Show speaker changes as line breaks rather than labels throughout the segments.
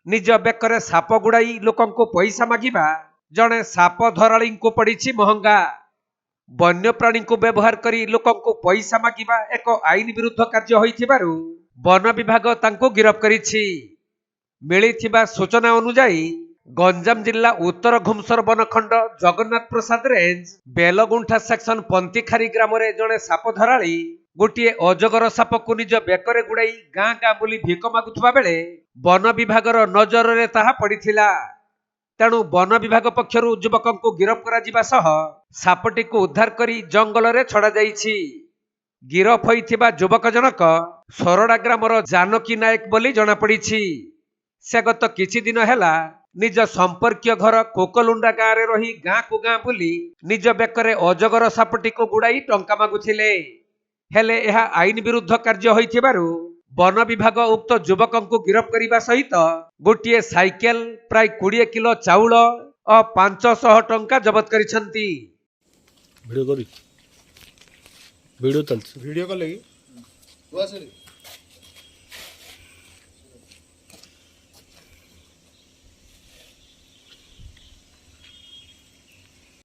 निज बेकरे साप गुड़ाई लोकंको पैसा मागिबा जणे साप धराली को पड़ी महंगा। वन्यप्राणी को व्यवहार करी लोकंको पैसा मागिबा एक आईन विरुद्ध कार्य होइथिबारु वन विभाग तांको गिरफ करिछि। मिलिथिबा सूचना अनुसार गंजाम जिला उत्तर घुमसर वनखंड जगन्नाथ प्रसाद रेंज बेलगुंठा सेक्शन पंतीखारी ग्राम रे जणे साप धराली गोटे अजगर साप को निज बेकरे गुड़ाई गाँ गाँ बुली भिक मागुथबा बेले वन विभागर नजर रे ताहा पड़िथिला। तेणु वन विभाग पक्षरु युवक को गिरफ करा जिबा सह सापटी को उद्धार करी जंगल रे छड़ा जाइछि। गिरफ होइथिबा युवक जनक सोरडा ग्रामर जानकी नायक बोली जଣା पड़िछि। से गत किछि दिन हेला निज संपर्कीय घर कोकलुंडा गाँ रे रही गाँ को गाँ बुली निज बेकरे अजगर सापटी को गुड़ाई टंका मागुथिले। हेले यह आईन विरुद्ध कार्य होइथिबारु वन विभाग उक्त युवक को गिरफ करने सहित गोटे साइकेल प्राय 20 किलो चाउल और 500 टंका जबत करिसंती।
वीडियो कॉल लगी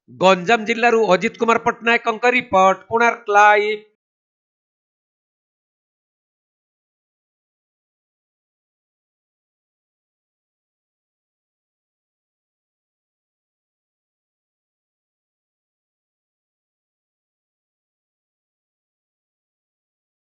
गंजाम जिल्लारू अजित कुमार पट्टनायक रिपोर्ट कोणार्क लाइव।